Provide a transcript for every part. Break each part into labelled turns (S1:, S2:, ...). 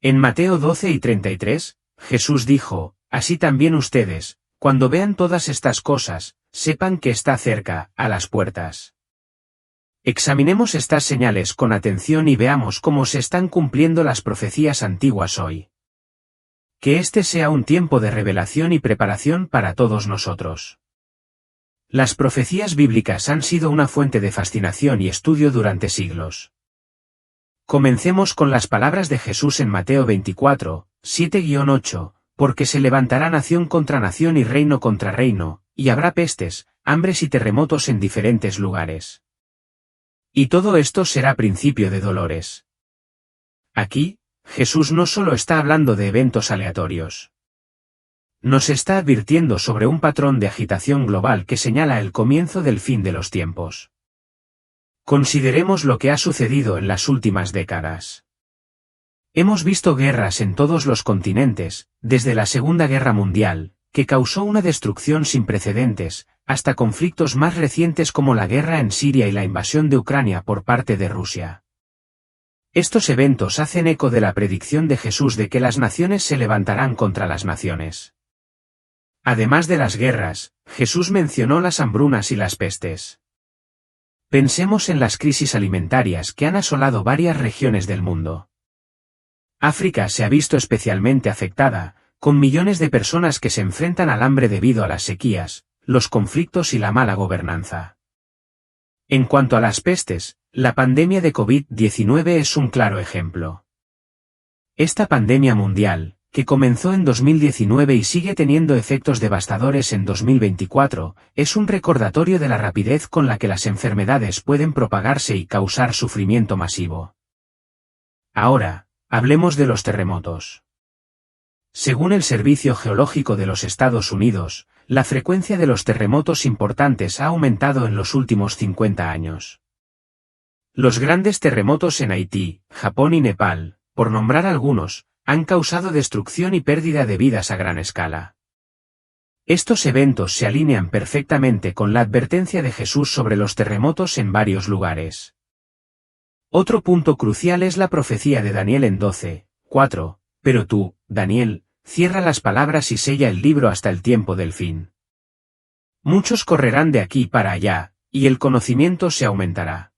S1: En Mateo 12:33, Jesús dijo, así también ustedes, cuando vean todas estas cosas, sepan que está cerca, a las puertas. Examinemos estas señales con atención y veamos cómo se están cumpliendo las profecías antiguas hoy. Que este sea un tiempo de revelación y preparación para todos nosotros. Las profecías bíblicas han sido una fuente de fascinación y estudio durante siglos. Comencemos con las palabras de Jesús en Mateo 24, 7-8, porque se levantará nación contra nación y reino contra reino, y habrá pestes, hambres y terremotos en diferentes lugares. Y todo esto será principio de dolores. Aquí, Jesús no solo está hablando de eventos aleatorios. Nos está advirtiendo sobre un patrón de agitación global que señala el comienzo del fin de los tiempos. Consideremos lo que ha sucedido en las últimas décadas. Hemos visto guerras en todos los continentes, desde la Segunda Guerra Mundial, que causó una destrucción sin precedentes, hasta conflictos más recientes como la guerra en Siria y la invasión de Ucrania por parte de Rusia. Estos eventos hacen eco de la predicción de Jesús de que las naciones se levantarán contra las naciones. Además de las guerras, Jesús mencionó las hambrunas y las pestes. Pensemos en las crisis alimentarias que han asolado varias regiones del mundo. África se ha visto especialmente afectada, con millones de personas que se enfrentan al hambre debido a las sequías, los conflictos y la mala gobernanza. En cuanto a las pestes, la pandemia de COVID-19 es un claro ejemplo. Esta pandemia mundial, que comenzó en 2019 y sigue teniendo efectos devastadores en 2024, es un recordatorio de la rapidez con la que las enfermedades pueden propagarse y causar sufrimiento masivo. Ahora, hablemos de los terremotos. Según el Servicio Geológico de los Estados Unidos, la frecuencia de los terremotos importantes ha aumentado en los últimos 50 años. Los grandes terremotos en Haití, Japón y Nepal, por nombrar algunos, han causado destrucción y pérdida de vidas a gran escala. Estos eventos se alinean perfectamente con la advertencia de Jesús sobre los terremotos en varios lugares. Otro punto crucial es la profecía de Daniel en 12:4, pero tú, Daniel, cierra las palabras y sella el libro hasta el tiempo del fin. Muchos correrán de aquí para allá, y el conocimiento se aumentará.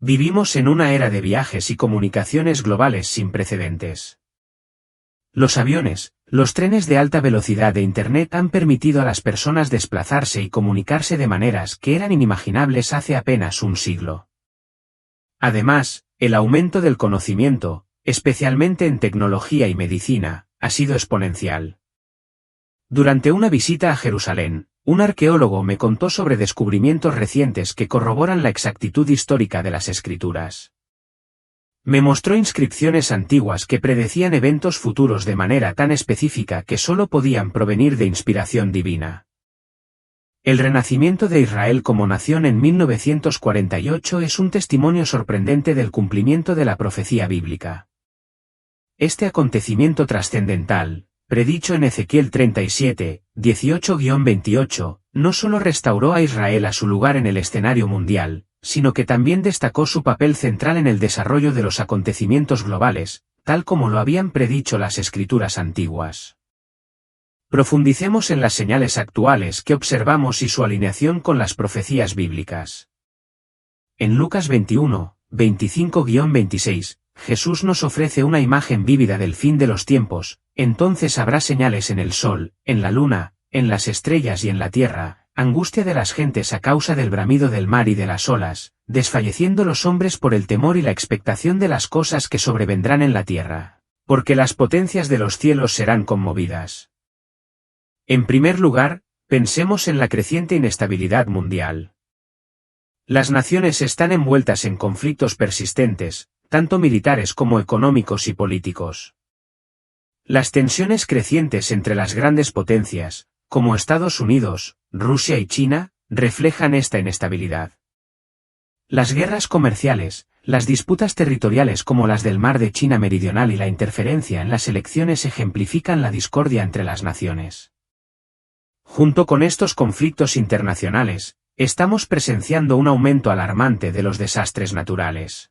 S1: Vivimos en una era de viajes y comunicaciones globales sin precedentes. Los aviones, los trenes de alta velocidad e Internet han permitido a las personas desplazarse y comunicarse de maneras que eran inimaginables hace apenas un siglo. Además, el aumento del conocimiento, especialmente en tecnología y medicina, ha sido exponencial. Durante una visita a Jerusalén, un arqueólogo me contó sobre descubrimientos recientes que corroboran la exactitud histórica de las escrituras. Me mostró inscripciones antiguas que predecían eventos futuros de manera tan específica que solo podían provenir de inspiración divina. El renacimiento de Israel como nación en 1948 es un testimonio sorprendente del cumplimiento de la profecía bíblica. Este acontecimiento trascendental, predicho en Ezequiel 37, 18-28, no solo restauró a Israel a su lugar en el escenario mundial, sino que también destacó su papel central en el desarrollo de los acontecimientos globales, tal como lo habían predicho las escrituras antiguas. Profundicemos en las señales actuales que observamos y su alineación con las profecías bíblicas. En Lucas 21, 25-26, Jesús nos ofrece una imagen vívida del fin de los tiempos. Entonces habrá señales en el sol, en la luna, en las estrellas y en la tierra, angustia de las gentes a causa del bramido del mar y de las olas, desfalleciendo los hombres por el temor y la expectación de las cosas que sobrevendrán en la tierra, porque las potencias de los cielos serán conmovidas. En primer lugar, pensemos en la creciente inestabilidad mundial. Las naciones están envueltas en conflictos persistentes, tanto militares como económicos y políticos. Las tensiones crecientes entre las grandes potencias, como Estados Unidos, Rusia y China, reflejan esta inestabilidad. Las guerras comerciales, las disputas territoriales como las del Mar de China Meridional y la interferencia en las elecciones ejemplifican la discordia entre las naciones. Junto con estos conflictos internacionales, estamos presenciando un aumento alarmante de los desastres naturales.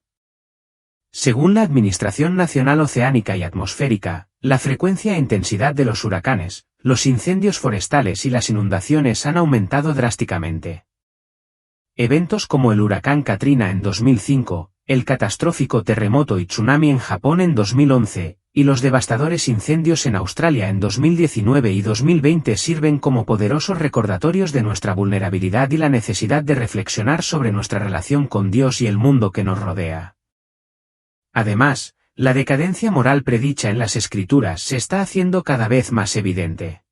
S1: Según la Administración Nacional Oceánica y Atmosférica, la frecuencia e intensidad de los huracanes, los incendios forestales y las inundaciones han aumentado drásticamente. Eventos como el huracán Katrina en 2005, el catastrófico terremoto y tsunami en Japón en 2011, y los devastadores incendios en Australia en 2019 y 2020 sirven como poderosos recordatorios de nuestra vulnerabilidad y la necesidad de reflexionar sobre nuestra relación con Dios y el mundo que nos rodea. Además, la decadencia moral predicha en las Escrituras se está haciendo cada vez más evidente.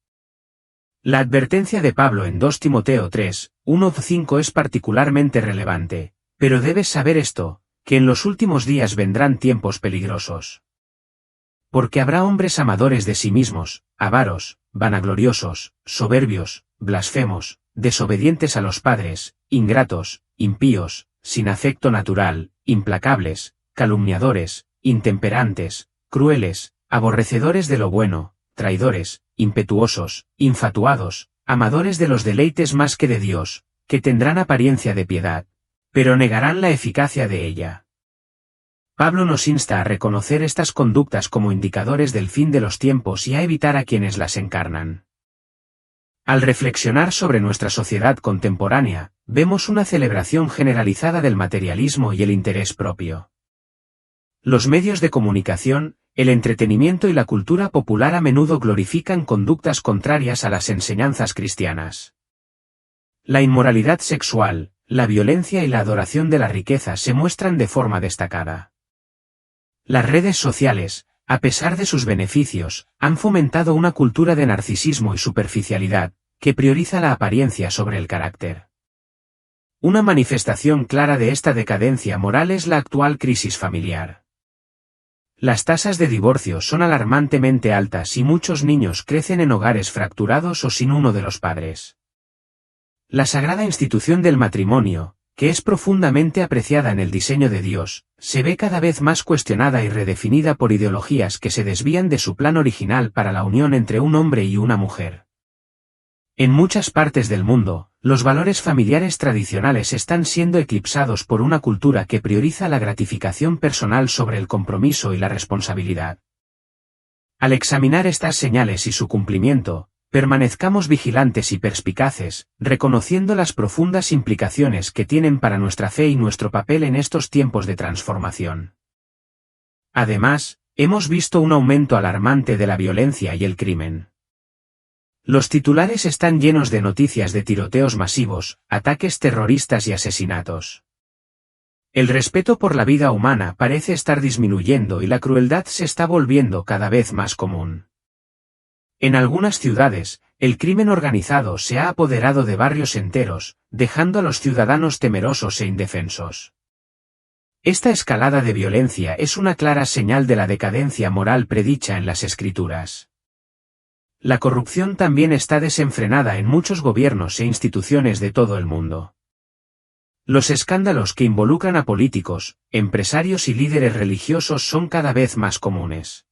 S1: La advertencia de Pablo en 2 Timoteo 3, 1-5 es particularmente relevante, pero debes saber esto, que en los últimos días vendrán tiempos peligrosos. Porque habrá hombres amadores de sí mismos, avaros, vanagloriosos, soberbios, blasfemos, desobedientes a los padres, ingratos, impíos, sin afecto natural, implacables, calumniadores, intemperantes, crueles, aborrecedores de lo bueno, traidores, impetuosos, infatuados, amadores de los deleites más que de Dios, que tendrán apariencia de piedad, pero negarán la eficacia de ella. Pablo nos insta a reconocer estas conductas como indicadores del fin de los tiempos y a evitar a quienes las encarnan. Al reflexionar sobre nuestra sociedad contemporánea, vemos una celebración generalizada del materialismo y el interés propio. Los medios de comunicación, el entretenimiento y la cultura popular a menudo glorifican conductas contrarias a las enseñanzas cristianas. La inmoralidad sexual, la violencia y la adoración de la riqueza se muestran de forma destacada. Las redes sociales, a pesar de sus beneficios, han fomentado una cultura de narcisismo y superficialidad, que prioriza la apariencia sobre el carácter. Una manifestación clara de esta decadencia moral es la actual crisis familiar. Las tasas de divorcio son alarmantemente altas y muchos niños crecen en hogares fracturados o sin uno de los padres. La sagrada institución del matrimonio, que es profundamente apreciada en el diseño de Dios, se ve cada vez más cuestionada y redefinida por ideologías que se desvían de su plan original para la unión entre un hombre y una mujer. En muchas partes del mundo, los valores familiares tradicionales están siendo eclipsados por una cultura que prioriza la gratificación personal sobre el compromiso y la responsabilidad. Al examinar estas señales y su cumplimiento, permanezcamos vigilantes y perspicaces, reconociendo las profundas implicaciones que tienen para nuestra fe y nuestro papel en estos tiempos de transformación. Además, hemos visto un aumento alarmante de la violencia y el crimen. Los titulares están llenos de noticias de tiroteos masivos, ataques terroristas y asesinatos. El respeto por la vida humana parece estar disminuyendo y la crueldad se está volviendo cada vez más común. En algunas ciudades, el crimen organizado se ha apoderado de barrios enteros, dejando a los ciudadanos temerosos e indefensos. Esta escalada de violencia es una clara señal de la decadencia moral predicha en las Escrituras. La corrupción también está desenfrenada en muchos gobiernos e instituciones de todo el mundo. Los escándalos que involucran a políticos, empresarios y líderes religiosos son cada vez más comunes.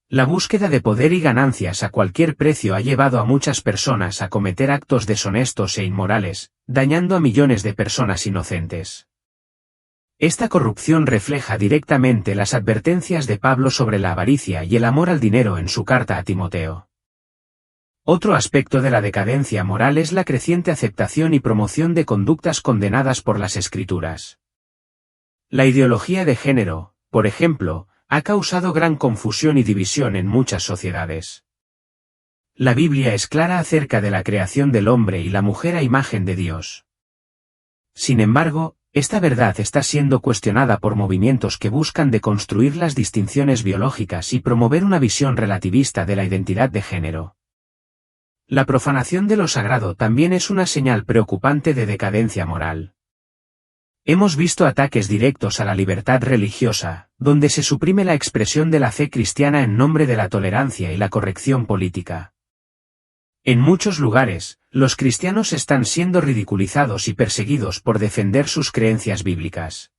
S1: La búsqueda de poder y ganancias a cualquier precio ha llevado a muchas personas a cometer actos deshonestos e inmorales, dañando a millones de personas inocentes. Esta corrupción refleja directamente las advertencias de Pablo sobre la avaricia y el amor al dinero en su carta a Timoteo. Otro aspecto de la decadencia moral es la creciente aceptación y promoción de conductas condenadas por las Escrituras. La ideología de género, por ejemplo, ha causado gran confusión y división en muchas sociedades. La Biblia es clara acerca de la creación del hombre y la mujer a imagen de Dios. Sin embargo, esta verdad está siendo cuestionada por movimientos que buscan deconstruir las distinciones biológicas y promover una visión relativista de la identidad de género. La profanación de lo sagrado también es una señal preocupante de decadencia moral. Hemos visto ataques directos a la libertad religiosa, donde se suprime la expresión de la fe cristiana en nombre de la tolerancia y la corrección política. En muchos lugares, los cristianos están siendo ridiculizados y perseguidos por defender sus creencias bíblicas.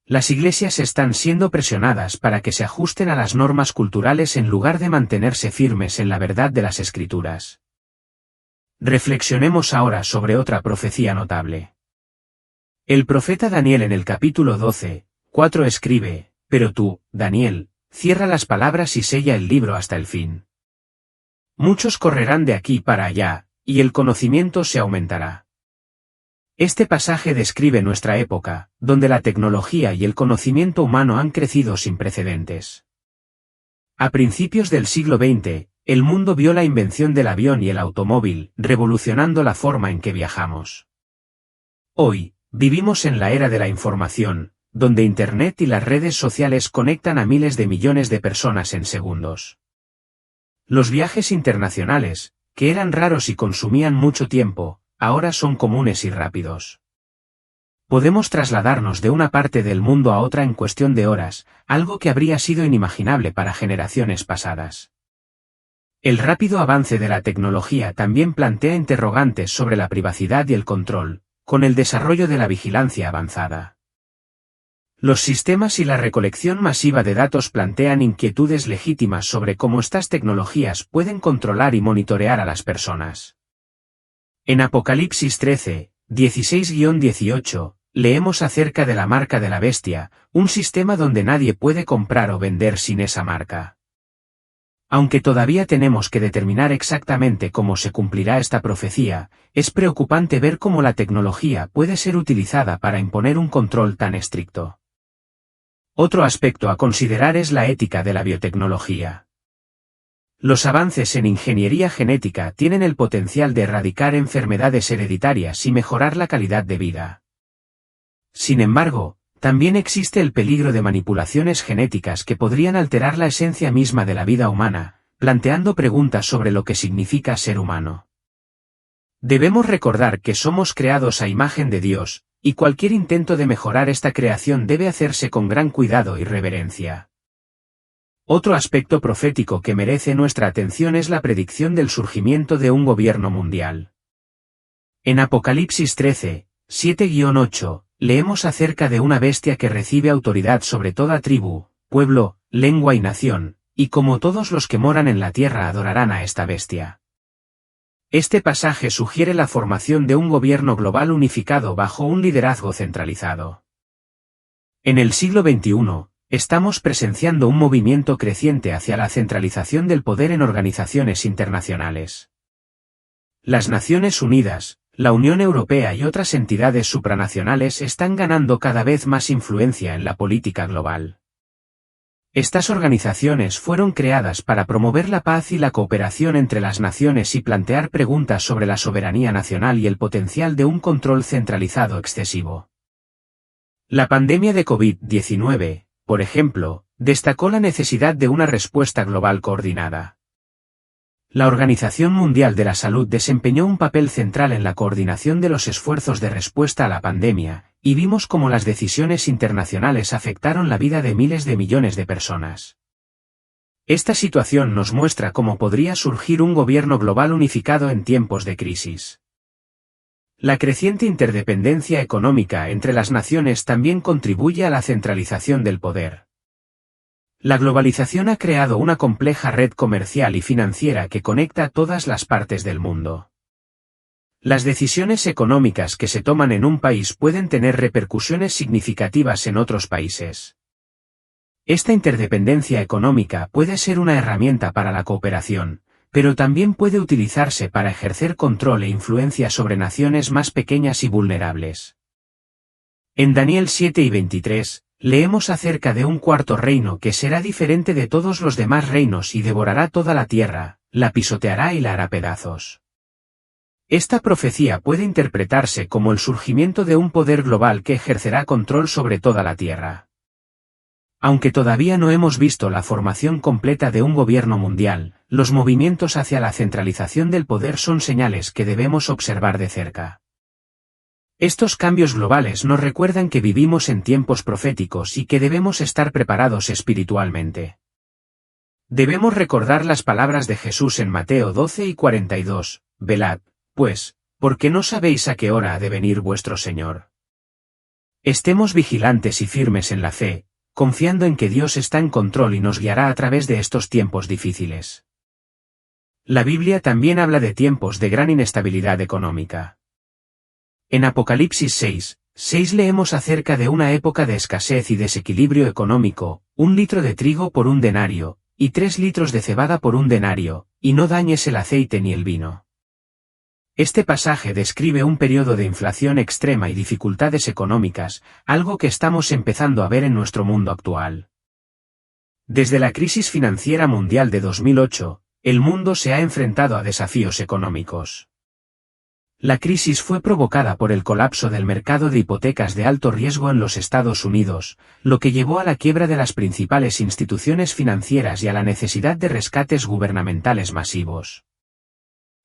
S1: Las iglesias están siendo presionadas para que se ajusten a las normas culturales en lugar de mantenerse firmes en la verdad de las Escrituras. Reflexionemos ahora sobre otra profecía notable. El profeta Daniel en el capítulo 12, 4 escribe, pero tú, Daniel, cierra las palabras y sella el libro hasta el fin. Muchos correrán de aquí para allá, y el conocimiento se aumentará. Este pasaje describe nuestra época, donde la tecnología y el conocimiento humano han crecido sin precedentes. A principios del siglo XX, el mundo vio la invención del avión y el automóvil, revolucionando la forma en que viajamos. Hoy, vivimos en la era de la información, donde Internet y las redes sociales conectan a miles de millones de personas en segundos. Los viajes internacionales, que eran raros y consumían mucho tiempo, ahora son comunes y rápidos. Podemos trasladarnos de una parte del mundo a otra en cuestión de horas, algo que habría sido inimaginable para generaciones pasadas. El rápido avance de la tecnología también plantea interrogantes sobre la privacidad y el control, con el desarrollo de la vigilancia avanzada. Los sistemas y la recolección masiva de datos plantean inquietudes legítimas sobre cómo estas tecnologías pueden controlar y monitorear a las personas. En Apocalipsis 13, 16-18, leemos acerca de la marca de la bestia, un sistema donde nadie puede comprar o vender sin esa marca. Aunque todavía tenemos que determinar exactamente cómo se cumplirá esta profecía, es preocupante ver cómo la tecnología puede ser utilizada para imponer un control tan estricto. Otro aspecto a considerar es la ética de la biotecnología. Los avances en ingeniería genética tienen el potencial de erradicar enfermedades hereditarias y mejorar la calidad de vida. Sin embargo, también existe el peligro de manipulaciones genéticas que podrían alterar la esencia misma de la vida humana, planteando preguntas sobre lo que significa ser humano. Debemos recordar que somos creados a imagen de Dios, y cualquier intento de mejorar esta creación debe hacerse con gran cuidado y reverencia. Otro aspecto profético que merece nuestra atención es la predicción del surgimiento de un gobierno mundial. En Apocalipsis 13, 7-8, leemos acerca de una bestia que recibe autoridad sobre toda tribu, pueblo, lengua y nación, y como todos los que moran en la tierra adorarán a esta bestia. Este pasaje sugiere la formación de un gobierno global unificado bajo un liderazgo centralizado. En el siglo XXI, estamos presenciando un movimiento creciente hacia la centralización del poder en organizaciones internacionales. Las Naciones Unidas, la Unión Europea y otras entidades supranacionales están ganando cada vez más influencia en la política global. Estas organizaciones fueron creadas para promover la paz y la cooperación entre las naciones y plantear preguntas sobre la soberanía nacional y el potencial de un control centralizado excesivo. La pandemia de COVID-19, por ejemplo, destacó la necesidad de una respuesta global coordinada. La Organización Mundial de la Salud desempeñó un papel central en la coordinación de los esfuerzos de respuesta a la pandemia, y vimos cómo las decisiones internacionales afectaron la vida de miles de millones de personas. Esta situación nos muestra cómo podría surgir un gobierno global unificado en tiempos de crisis. La creciente interdependencia económica entre las naciones también contribuye a la centralización del poder. La globalización ha creado una compleja red comercial y financiera que conecta todas las partes del mundo. Las decisiones económicas que se toman en un país pueden tener repercusiones significativas en otros países. Esta interdependencia económica puede ser una herramienta para la cooperación, pero también puede utilizarse para ejercer control e influencia sobre naciones más pequeñas y vulnerables. En Daniel 7:23, leemos acerca de un cuarto reino que será diferente de todos los demás reinos y devorará toda la tierra, la pisoteará y la hará pedazos. Esta profecía puede interpretarse como el surgimiento de un poder global que ejercerá control sobre toda la tierra. Aunque todavía no hemos visto la formación completa de un gobierno mundial, los movimientos hacia la centralización del poder son señales que debemos observar de cerca. Estos cambios globales nos recuerdan que vivimos en tiempos proféticos y que debemos estar preparados espiritualmente. Debemos recordar las palabras de Jesús en Mateo 12:42, velad, pues, porque no sabéis a qué hora ha de venir vuestro Señor. Estemos vigilantes y firmes en la fe, confiando en que Dios está en control y nos guiará a través de estos tiempos difíciles. La Biblia también habla de tiempos de gran inestabilidad económica. En Apocalipsis 6, 6 leemos acerca de una época de escasez y desequilibrio económico, 1 litro de trigo por 1 denario, y 3 litros de cebada por 1 denario, y no dañes el aceite ni el vino. Este pasaje describe un periodo de inflación extrema y dificultades económicas, algo que estamos empezando a ver en nuestro mundo actual. Desde la crisis financiera mundial de 2008, el mundo se ha enfrentado a desafíos económicos. La crisis fue provocada por el colapso del mercado de hipotecas de alto riesgo en los Estados Unidos, lo que llevó a la quiebra de las principales instituciones financieras y a la necesidad de rescates gubernamentales masivos.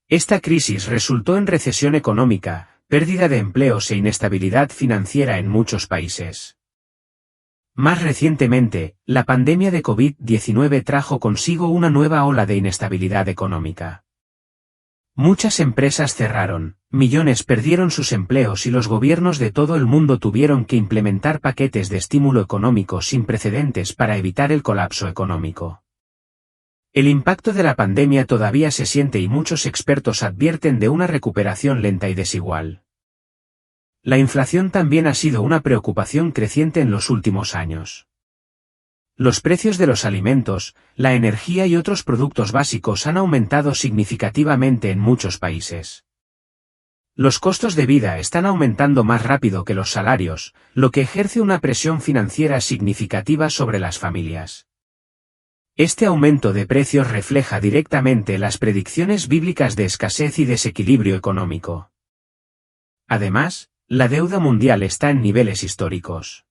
S1: Esta crisis resultó en recesión económica, pérdida de empleos e inestabilidad financiera en muchos países. Más recientemente, la pandemia de COVID-19 trajo consigo una nueva ola de inestabilidad económica. Muchas empresas cerraron, millones perdieron sus empleos y los gobiernos de todo el mundo tuvieron que implementar paquetes de estímulo económico sin precedentes para evitar el colapso económico. El impacto de la pandemia todavía se siente y muchos expertos advierten de una recuperación lenta y desigual. La inflación también ha sido una preocupación creciente en los últimos años. Los precios de los alimentos, la energía y otros productos básicos han aumentado significativamente en muchos países. Los costos de vida están aumentando más rápido que los salarios, lo que ejerce una presión financiera significativa sobre las familias. Este aumento de precios refleja directamente las predicciones bíblicas de escasez y desequilibrio económico. Además, la deuda mundial está en niveles históricos.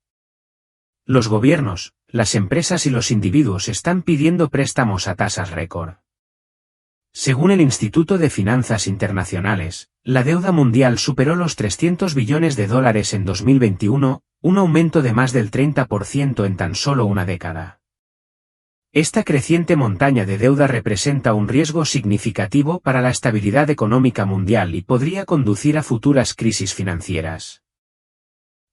S1: Los gobiernos, las empresas y los individuos están pidiendo préstamos a tasas récord. Según el Instituto de Finanzas Internacionales, la deuda mundial superó los $300 billones en 2021, un aumento de más del 30% en tan solo una década. Esta creciente montaña de deuda representa un riesgo significativo para la estabilidad económica mundial y podría conducir a futuras crisis financieras.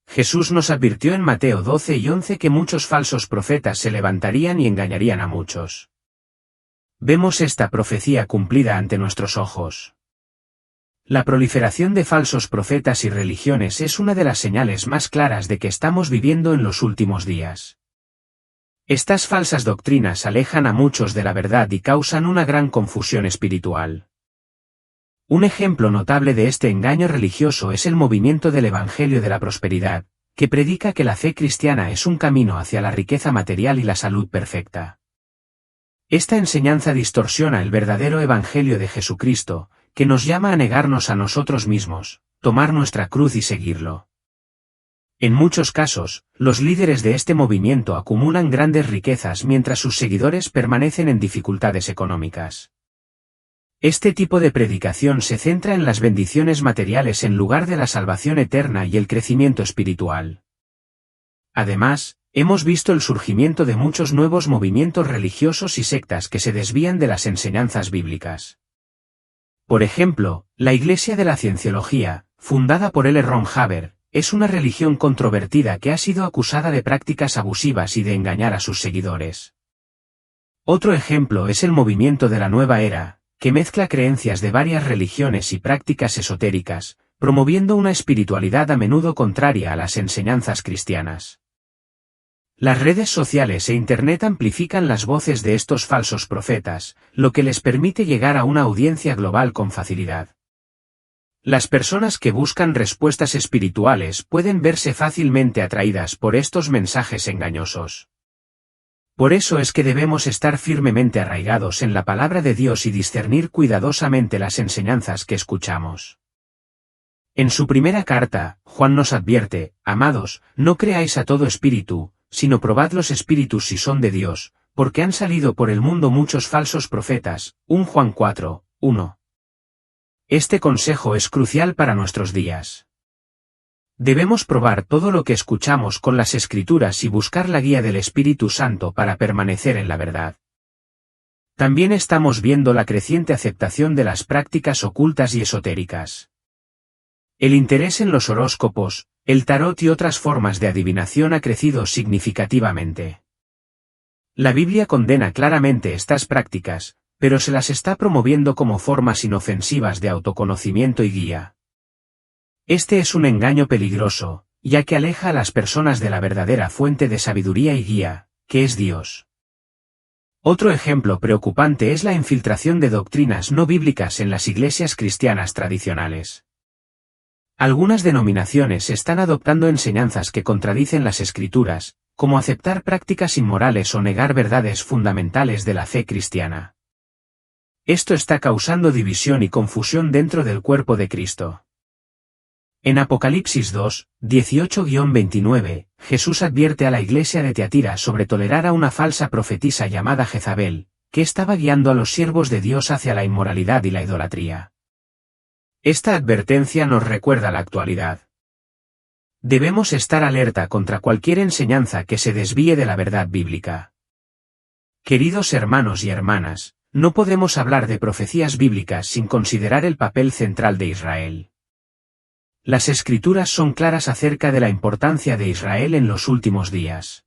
S1: Jesús nos advirtió en Mateo 12 y 11 que muchos falsos profetas se levantarían y engañarían a muchos. Vemos esta profecía cumplida ante nuestros ojos. La proliferación de falsos profetas y religiones es una de las señales más claras de que estamos viviendo en los últimos días. Estas falsas doctrinas alejan a muchos de la verdad y causan una gran confusión espiritual. Un ejemplo notable de este engaño religioso es el movimiento del Evangelio de la Prosperidad, que predica que la fe cristiana es un camino hacia la riqueza material y la salud perfecta. Esta enseñanza distorsiona el verdadero Evangelio de Jesucristo, que nos llama a negarnos a nosotros mismos, tomar nuestra cruz y seguirlo. En muchos casos, los líderes de este movimiento acumulan grandes riquezas mientras sus seguidores permanecen en dificultades económicas. Este tipo de predicación se centra en las bendiciones materiales en lugar de la salvación eterna y el crecimiento espiritual. Además, hemos visto el surgimiento de muchos nuevos movimientos religiosos y sectas que se desvían de las enseñanzas bíblicas. Por ejemplo, la Iglesia de la Cienciología, fundada por L. Ron Hubbard, es una religión controvertida que ha sido acusada de prácticas abusivas y de engañar a sus seguidores. Otro ejemplo es el movimiento de la Nueva Era, que mezcla creencias de varias religiones y prácticas esotéricas, promoviendo una espiritualidad a menudo contraria a las enseñanzas cristianas. Las redes sociales e Internet amplifican las voces de estos falsos profetas, lo que les permite llegar a una audiencia global con facilidad. Las personas que buscan respuestas espirituales pueden verse fácilmente atraídas por estos mensajes engañosos. Por eso es que debemos estar firmemente arraigados en la palabra de Dios y discernir cuidadosamente las enseñanzas que escuchamos. En su primera carta, Juan nos advierte: amados, no creáis a todo espíritu, sino probad los espíritus si son de Dios, porque han salido por el mundo muchos falsos profetas. 1 Juan 4, 1. Este consejo es crucial para nuestros días. Debemos probar todo lo que escuchamos con las Escrituras y buscar la guía del Espíritu Santo para permanecer en la verdad. También estamos viendo la creciente aceptación de las prácticas ocultas y esotéricas. El interés en los horóscopos, el tarot y otras formas de adivinación ha crecido significativamente. La Biblia condena claramente estas prácticas, pero se las está promoviendo como formas inofensivas de autoconocimiento y guía. Este es un engaño peligroso, ya que aleja a las personas de la verdadera fuente de sabiduría y guía, que es Dios. Otro ejemplo preocupante es la infiltración de doctrinas no bíblicas en las iglesias cristianas tradicionales. Algunas denominaciones están adoptando enseñanzas que contradicen las Escrituras, como aceptar prácticas inmorales o negar verdades fundamentales de la fe cristiana. Esto está causando división y confusión dentro del cuerpo de Cristo. En Apocalipsis 2, 18-29, Jesús advierte a la iglesia de Tiatira sobre tolerar a una falsa profetisa llamada Jezabel, que estaba guiando a los siervos de Dios hacia la inmoralidad y la idolatría. Esta advertencia nos recuerda la actualidad. Debemos estar alerta contra cualquier enseñanza que se desvíe de la verdad bíblica. Queridos hermanos y hermanas, no podemos hablar de profecías bíblicas sin considerar el papel central de Israel. Las Escrituras son claras acerca de la importancia de Israel en los últimos días.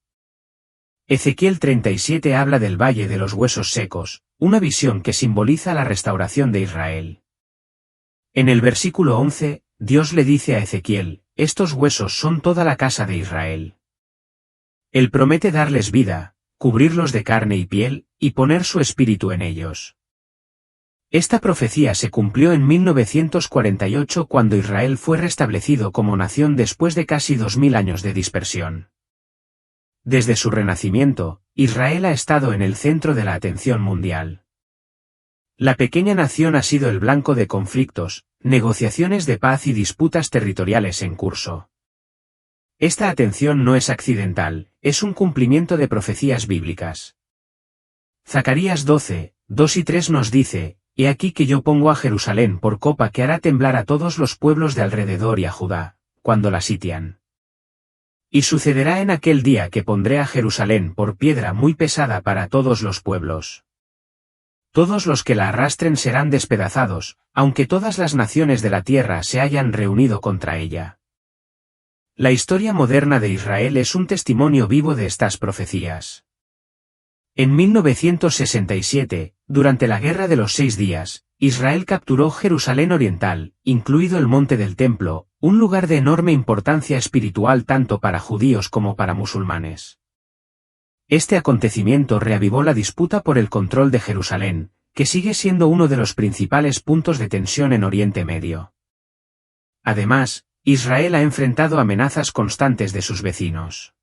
S1: Ezequiel 37 habla del Valle de los Huesos Secos, una visión que simboliza la restauración de Israel. En el versículo 11, Dios le dice a Ezequiel, estos huesos son toda la casa de Israel. Él promete darles vida, cubrirlos de carne y piel, y poner su espíritu en ellos. Esta profecía se cumplió en 1948 cuando Israel fue restablecido como nación después de casi 2000 años de dispersión. Desde su renacimiento, Israel ha estado en el centro de la atención mundial. La pequeña nación ha sido el blanco de conflictos, negociaciones de paz y disputas territoriales en curso. Esta atención no es accidental, es un cumplimiento de profecías bíblicas. Zacarías 12, 2 y 3 nos dice, «He aquí que yo pongo a Jerusalén por copa que hará temblar a todos los pueblos de alrededor y a Judá, cuando la sitian. Y sucederá en aquel día que pondré a Jerusalén por piedra muy pesada para todos los pueblos. Todos los que la arrastren serán despedazados, aunque todas las naciones de la tierra se hayan reunido contra ella». La historia moderna de Israel es un testimonio vivo de estas profecías. En 1967, durante la Guerra de los 6 días, Israel capturó Jerusalén Oriental, incluido el Monte del Templo, un lugar de enorme importancia espiritual tanto para judíos como para musulmanes. Este acontecimiento reavivó la disputa por el control de Jerusalén, que sigue siendo uno de los principales puntos de tensión en Oriente Medio. Además, Israel ha enfrentado amenazas constantes de sus vecinos.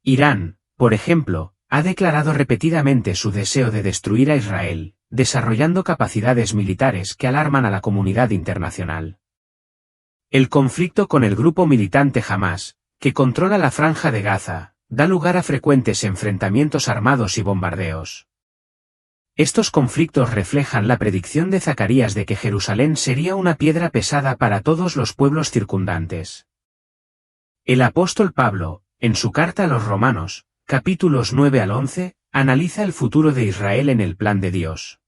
S1: Irán, por ejemplo, ha declarado repetidamente su deseo de destruir a Israel, desarrollando capacidades militares que alarman a la comunidad internacional. El conflicto con el grupo militante Hamás, que controla la Franja de Gaza, da lugar a frecuentes enfrentamientos armados y bombardeos. Estos conflictos reflejan la predicción de Zacarías de que Jerusalén sería una piedra pesada para todos los pueblos circundantes. El apóstol Pablo, en su carta a los Romanos, capítulos 9 al 11, analiza el futuro de Israel en el plan de Dios.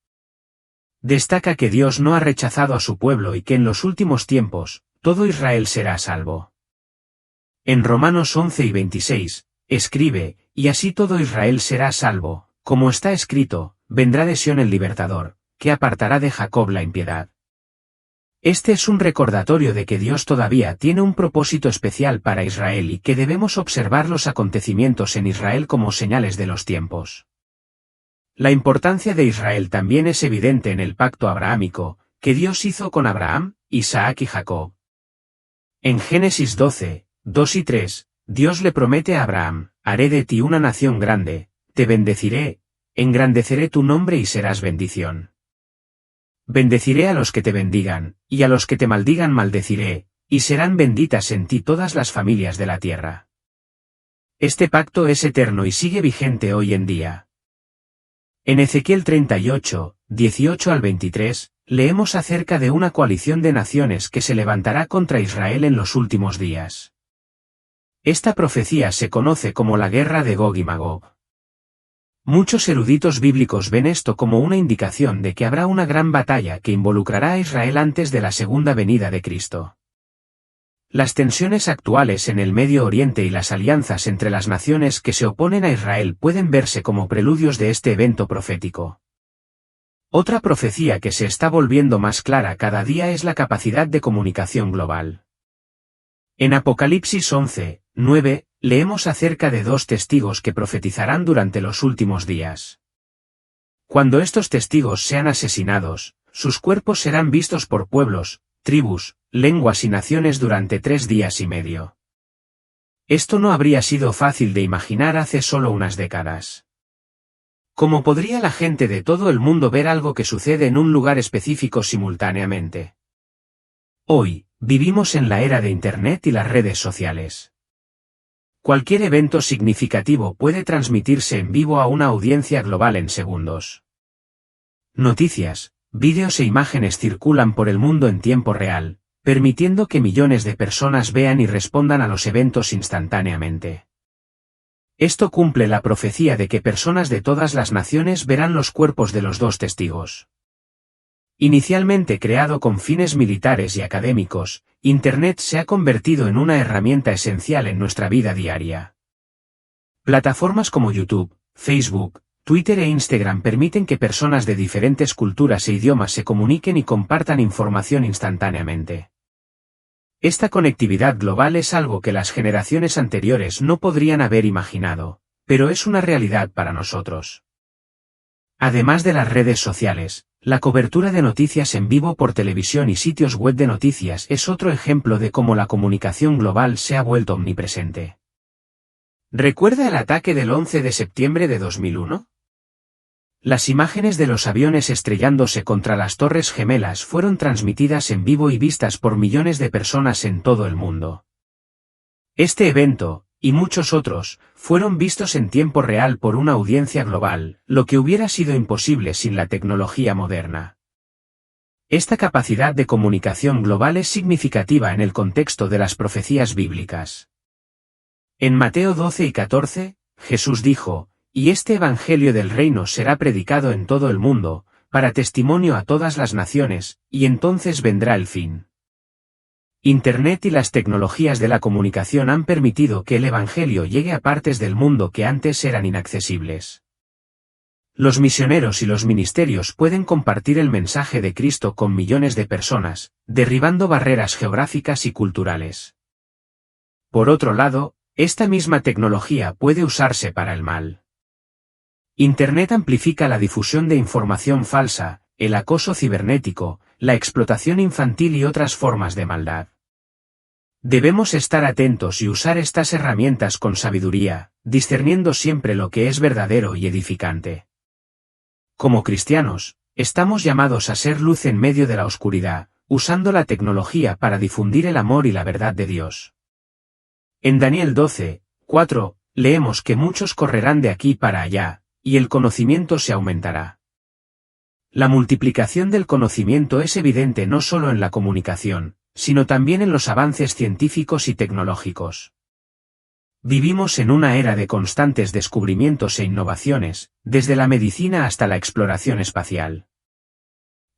S1: Destaca que Dios no ha rechazado a su pueblo y que en los últimos tiempos, todo Israel será salvo. En Romanos 11 y 26, escribe, y así todo Israel será salvo, como está escrito, vendrá de Sión el libertador, que apartará de Jacob la impiedad. Este es un recordatorio de que Dios todavía tiene un propósito especial para Israel y que debemos observar los acontecimientos en Israel como señales de los tiempos. La importancia de Israel también es evidente en el pacto abrahámico, que Dios hizo con Abraham, Isaac y Jacob. En Génesis 12, 2 y 3, Dios le promete a Abraham, haré de ti una nación grande, te bendeciré, engrandeceré tu nombre y serás bendición. Bendeciré a los que te bendigan, y a los que te maldigan maldeciré, y serán benditas en ti todas las familias de la tierra. Este pacto es eterno y sigue vigente hoy en día. En Ezequiel 38, 18 al 23, leemos acerca de una coalición de naciones que se levantará contra Israel en los últimos días. Esta profecía se conoce como la guerra de Gog y Magog. Muchos eruditos bíblicos ven esto como una indicación de que habrá una gran batalla que involucrará a Israel antes de la segunda venida de Cristo. Las tensiones actuales en el Medio Oriente y las alianzas entre las naciones que se oponen a Israel pueden verse como preludios de este evento profético. Otra profecía que se está volviendo más clara cada día es la capacidad de comunicación global. En Apocalipsis 11:9, leemos acerca de 2 testigos que profetizarán durante los últimos días. Cuando estos testigos sean asesinados, sus cuerpos serán vistos por pueblos, tribus, lenguas y naciones durante 3 días y medio. Esto no habría sido fácil de imaginar hace solo unas décadas. ¿Cómo podría la gente de todo el mundo ver algo que sucede en un lugar específico simultáneamente? Hoy, vivimos en la era de Internet y las redes sociales. Cualquier evento significativo puede transmitirse en vivo a una audiencia global en segundos. Noticias, vídeos e imágenes circulan por el mundo en tiempo real, permitiendo que millones de personas vean y respondan a los eventos instantáneamente. Esto cumple la profecía de que personas de todas las naciones verán los cuerpos de los 2 testigos. Inicialmente creado con fines militares y académicos, Internet se ha convertido en una herramienta esencial en nuestra vida diaria. Plataformas como YouTube, Facebook, Twitter e Instagram permiten que personas de diferentes culturas e idiomas se comuniquen y compartan información instantáneamente. Esta conectividad global es algo que las generaciones anteriores no podrían haber imaginado, pero es una realidad para nosotros. Además de las redes sociales, la cobertura de noticias en vivo por televisión y sitios web de noticias es otro ejemplo de cómo la comunicación global se ha vuelto omnipresente. ¿Recuerda el ataque del 11 de septiembre de 2001? Las imágenes de los aviones estrellándose contra las Torres Gemelas fueron transmitidas en vivo y vistas por millones de personas en todo el mundo. Este evento, y muchos otros, fueron vistos en tiempo real por una audiencia global, lo que hubiera sido imposible sin la tecnología moderna. Esta capacidad de comunicación global es significativa en el contexto de las profecías bíblicas. En Mateo 12 y 14, Jesús dijo: "Y este evangelio del reino será predicado en todo el mundo, para testimonio a todas las naciones, y entonces vendrá el fin". Internet y las tecnologías de la comunicación han permitido que el evangelio llegue a partes del mundo que antes eran inaccesibles. Los misioneros y los ministerios pueden compartir el mensaje de Cristo con millones de personas, derribando barreras geográficas y culturales. Por otro lado, esta misma tecnología puede usarse para el mal. Internet amplifica la difusión de información falsa, el acoso cibernético, la explotación infantil y otras formas de maldad. Debemos estar atentos y usar estas herramientas con sabiduría, discerniendo siempre lo que es verdadero y edificante. Como cristianos, estamos llamados a ser luz en medio de la oscuridad, usando la tecnología para difundir el amor y la verdad de Dios. En Daniel 12:4, leemos que muchos correrán de aquí para allá, y el conocimiento se aumentará. La multiplicación del conocimiento es evidente no solo en la comunicación, sino también en los avances científicos y tecnológicos. Vivimos en una era de constantes descubrimientos e innovaciones, desde la medicina hasta la exploración espacial.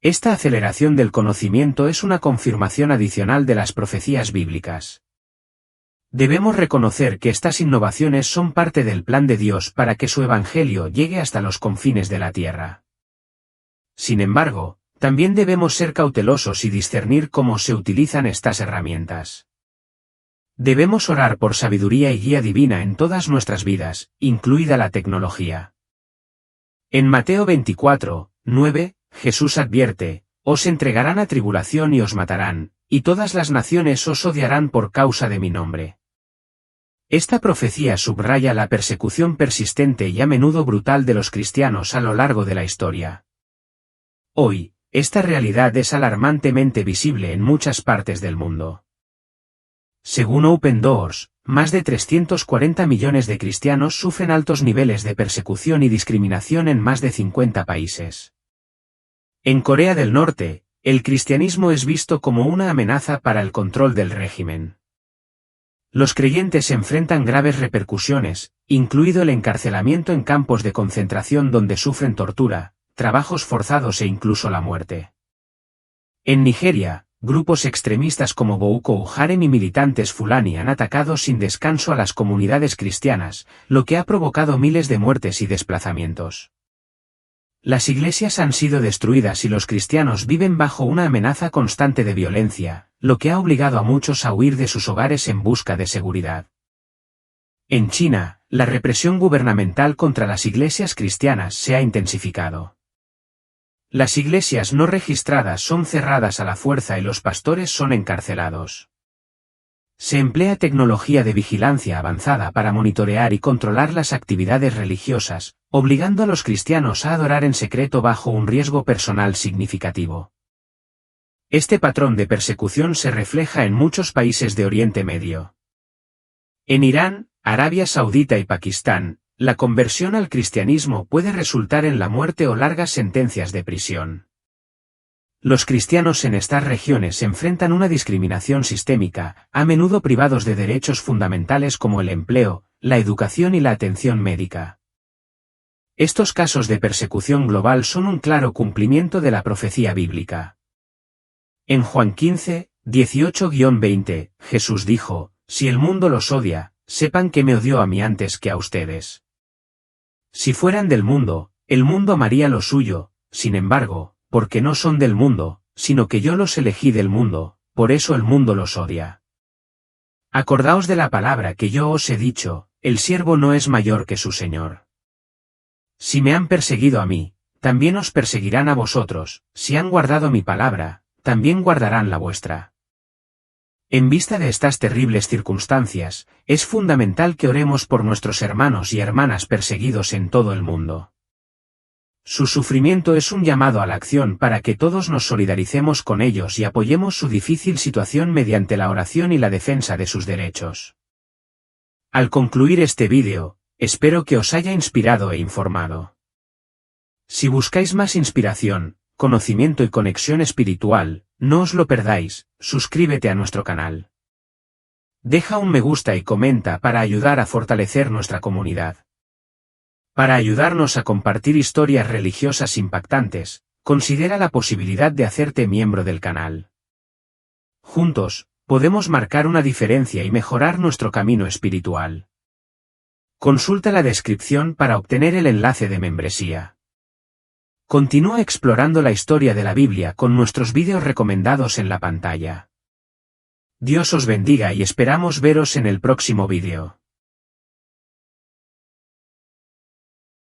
S1: Esta aceleración del conocimiento es una confirmación adicional de las profecías bíblicas. Debemos reconocer que estas innovaciones son parte del plan de Dios para que su evangelio llegue hasta los confines de la tierra. Sin embargo, también debemos ser cautelosos y discernir cómo se utilizan estas herramientas. Debemos orar por sabiduría y guía divina en todas nuestras vidas, incluida la tecnología. En Mateo 24:9, Jesús advierte: "Os entregarán a tribulación y os matarán, y todas las naciones os odiarán por causa de mi nombre". Esta profecía subraya la persecución persistente y a menudo brutal de los cristianos a lo largo de la historia. Hoy, esta realidad es alarmantemente visible en muchas partes del mundo. Según Open Doors, más de 340 millones de cristianos sufren altos niveles de persecución y discriminación en más de 50 países. En Corea del Norte, el cristianismo es visto como una amenaza para el control del régimen. Los creyentes enfrentan graves repercusiones, incluido el encarcelamiento en campos de concentración donde sufren tortura, trabajos forzados e incluso la muerte. En Nigeria, grupos extremistas como Boko Haram y militantes Fulani han atacado sin descanso a las comunidades cristianas, lo que ha provocado miles de muertes y desplazamientos. Las iglesias han sido destruidas y los cristianos viven bajo una amenaza constante de violencia, lo que ha obligado a muchos a huir de sus hogares en busca de seguridad. En China, la represión gubernamental contra las iglesias cristianas se ha intensificado. Las iglesias no registradas son cerradas a la fuerza y los pastores son encarcelados. Se emplea tecnología de vigilancia avanzada para monitorear y controlar las actividades religiosas, obligando a los cristianos a adorar en secreto bajo un riesgo personal significativo. Este patrón de persecución se refleja en muchos países de Oriente Medio. En Irán, Arabia Saudita y Pakistán, la conversión al cristianismo puede resultar en la muerte o largas sentencias de prisión. Los cristianos en estas regiones enfrentan una discriminación sistémica, a menudo privados de derechos fundamentales como el empleo, la educación y la atención médica. Estos casos de persecución global son un claro cumplimiento de la profecía bíblica. En Juan 15, 18-20, Jesús dijo: «Si el mundo los odia, sepan que me odió a mí antes que a ustedes. Si fueran del mundo, el mundo amaría lo suyo, sin embargo, porque no son del mundo, sino que yo los elegí del mundo, por eso el mundo los odia. Acordaos de la palabra que yo os he dicho, el siervo no es mayor que su señor. Si me han perseguido a mí, también os perseguirán a vosotros, si han guardado mi palabra, también guardarán la vuestra». En vista de estas terribles circunstancias, es fundamental que oremos por nuestros hermanos y hermanas perseguidos en todo el mundo. Su sufrimiento es un llamado a la acción para que todos nos solidaricemos con ellos y apoyemos su difícil situación mediante la oración y la defensa de sus derechos. Al concluir este vídeo, espero que os haya inspirado e informado. Si buscáis más inspiración, conocimiento y conexión espiritual, no os lo perdáis, suscríbete a nuestro canal. Deja un me gusta y comenta para ayudar a fortalecer nuestra comunidad. Para ayudarnos a compartir historias religiosas impactantes, considera la posibilidad de hacerte miembro del canal. Juntos, podemos marcar una diferencia y mejorar nuestro camino espiritual. Consulta la descripción para obtener el enlace de membresía. Continúa explorando la historia de la Biblia con nuestros vídeos recomendados en la pantalla. Dios os bendiga y esperamos veros en el próximo vídeo.